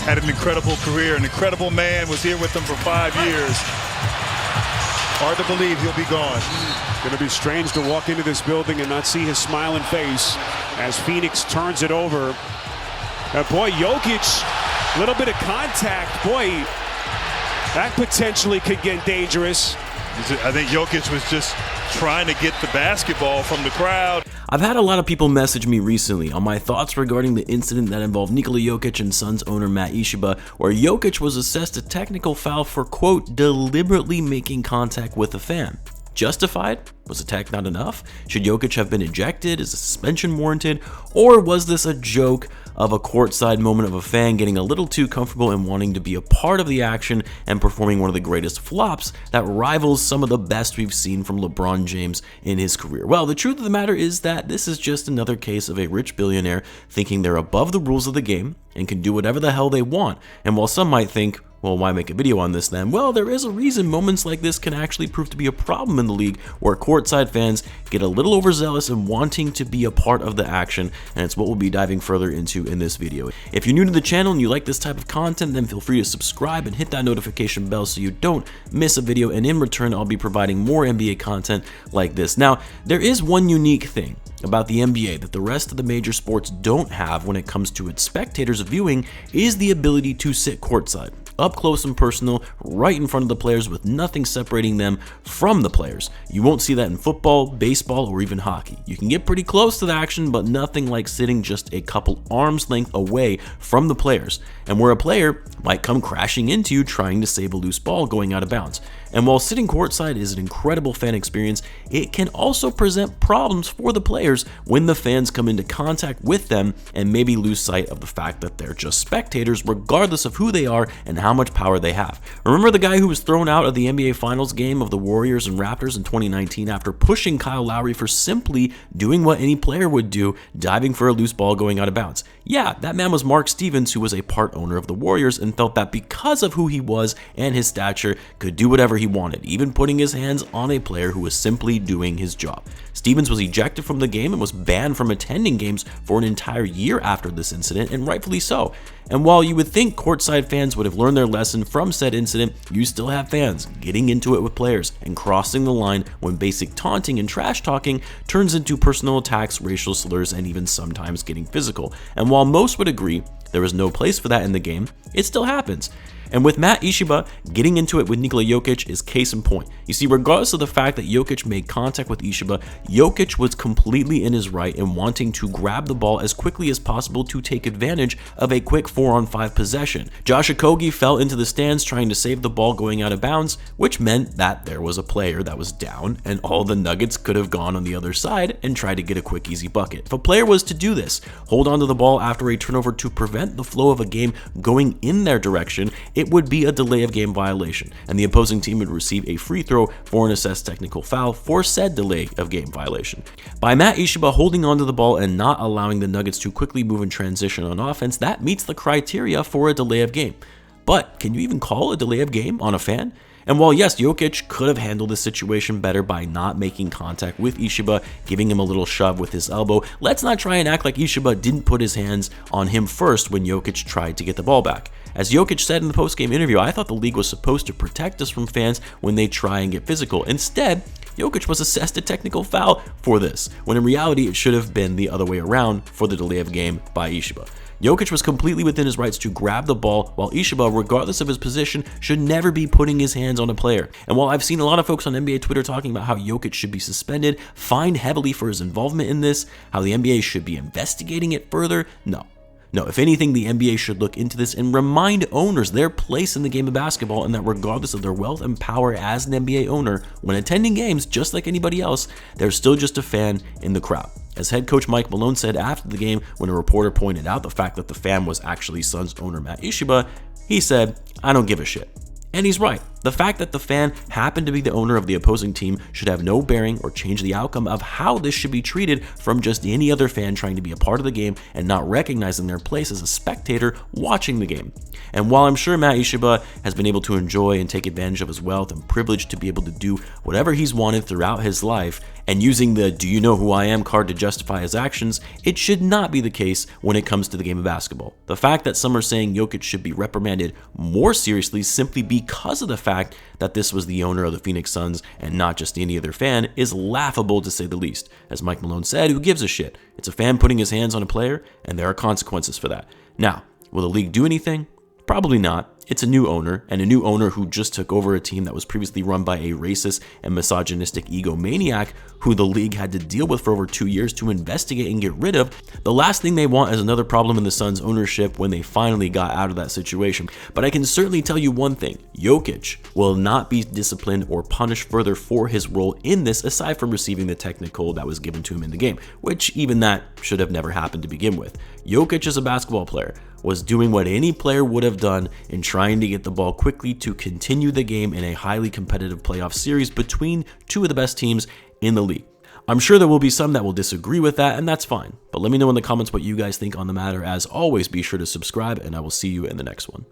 had an incredible career, an incredible man, was here with them for 5 years. Hard to believe he'll be gone. Going to be strange to walk into this building and not see his smiling face as Phoenix turns it over. Boy, Jokic, a little bit of contact. Boy, that potentially could get dangerous. I think Jokic was just trying to get the basketball from the crowd. I've had a lot of people message me recently on my thoughts regarding the incident that involved Nikola Jokic and Suns owner Matt Ishbia, where Jokic was assessed a technical foul for, quote, deliberately making contact with a fan. Justified? Was the tech not enough? Should Jokic have been ejected? Is a suspension warranted? Or was this a joke of a courtside moment of a fan getting a little too comfortable and wanting to be a part of the action and performing one of the greatest flops that rivals some of the best we've seen from LeBron James in his career? Well, the truth of the matter is that this is just another case of a rich billionaire thinking they're above the rules of the game and can do whatever the hell they want. And while some might think, well, why make a video on this then? Well, there is a reason moments like this can actually prove to be a problem in the league, where courtside fans get a little overzealous and wanting to be a part of the action, and it's what we'll be diving further into in this video. If you're new to the channel and you like this type of content, then feel free to subscribe and hit that notification bell so you don't miss a video, and in return, I'll be providing more NBA content like this. Now, there is one unique thing about the NBA that the rest of the major sports don't have when it comes to its spectators viewing, is the ability to sit courtside, up close and personal, right in front of the players with nothing separating them from the players. You won't see that in football, baseball, or even hockey. You can get pretty close to the action, but nothing like sitting just a couple arms length away from the players, and where a player might come crashing into you trying to save a loose ball going out of bounds. And while sitting courtside is an incredible fan experience, it can also present problems for the players when the fans come into contact with them and maybe lose sight of the fact that they're just spectators regardless of who they are and how much power they have. Remember the guy who was thrown out of the NBA Finals game of the Warriors and Raptors in 2019 after pushing Kyle Lowry for simply doing what any player would do, diving for a loose ball going out of bounds? Yeah, that man was Mark Stevens, who was a part owner of the Warriors and felt that because of who he was and his stature, could do whatever he wanted, even putting his hands on a player who was simply doing his job. Stevens was ejected from the game and was banned from attending games for an entire year after this incident, and rightfully so. And while you would think courtside fans would have learned their lesson from said incident, you still have fans getting into it with players and crossing the line when basic taunting and trash talking turns into personal attacks, racial slurs, and even sometimes getting physical. And while most would agree there is no place for that in the game, it still happens. And with Matt Ishbia getting into it with Nikola Jokic is case in point. You see, regardless of the fact that Jokic made contact with Ishbia, Jokic was completely in his right in wanting to grab the ball as quickly as possible to take advantage of a quick 4-on-5 possession. Josh Okogie fell into the stands trying to save the ball going out of bounds, which meant that there was a player that was down and all the Nuggets could have gone on the other side and tried to get a quick easy bucket. If a player was to do this, hold on to the ball after a turnover to prevent the flow of a game going in their direction, it would be a delay of game violation, and the opposing team would receive a free throw for an assessed technical foul for said delay of game violation. By Matt Ishbia holding onto the ball and not allowing the Nuggets to quickly move and transition on offense, that meets the criteria for a delay of game. But can you even call a delay of game on a fan? And while yes, Jokic could have handled the situation better by not making contact with Ishbia, giving him a little shove with his elbow, let's not try and act like Ishbia didn't put his hands on him first when Jokic tried to get the ball back. As Jokic said in the post-game interview, I thought the league was supposed to protect us from fans when they try and get physical. Instead, Jokic was assessed a technical foul for this, when in reality it should have been the other way around for the delay of game by Ishbia. Jokic was completely within his rights to grab the ball, while Ishbia, regardless of his position, should never be putting his hands on a player. And while I've seen a lot of folks on NBA Twitter talking about how Jokic should be suspended, fined heavily for his involvement in this, how the NBA should be investigating it further, no. No, if anything, the NBA should look into this and remind owners their place in the game of basketball, and that regardless of their wealth and power as an NBA owner, when attending games, just like anybody else, they're still just a fan in the crowd. As head coach Mike Malone said after the game when a reporter pointed out the fact that the fan was actually Suns owner Matt Ishbia, he said, "I don't give a shit." And he's right. The fact that the fan happened to be the owner of the opposing team should have no bearing or change the outcome of how this should be treated from just any other fan trying to be a part of the game and not recognizing their place as a spectator watching the game. And while I'm sure Matt Ishbia has been able to enjoy and take advantage of his wealth and privilege to be able to do whatever he's wanted throughout his life, and using the "do you know who I am" card to justify his actions, it should not be the case when it comes to the game of basketball. The fact that some are saying Jokic should be reprimanded more seriously simply because of the fact that this was the owner of the Phoenix Suns and not just any other fan is laughable to say the least. As Mike Malone said, who gives a shit? It's a fan putting his hands on a player, and there are consequences for that. Now, will the league do anything? Probably not. It's a new owner, and a new owner who just took over a team that was previously run by a racist and misogynistic egomaniac who the league had to deal with for over 2 years to investigate and get rid of. The last thing they want is another problem in the Suns' ownership when they finally got out of that situation. But I can certainly tell you one thing: Jokic will not be disciplined or punished further for his role in this, aside from receiving the technical that was given to him in the game, which even that should have never happened to begin with. Jokic, as a basketball player, was doing what any player would have done in trying to get the ball quickly to continue the game in a highly competitive playoff series between two of the best teams in the league. I'm sure there will be some that will disagree with that, and that's fine. But let me know in the comments what you guys think on the matter. As always, be sure to subscribe, and I will see you in the next one.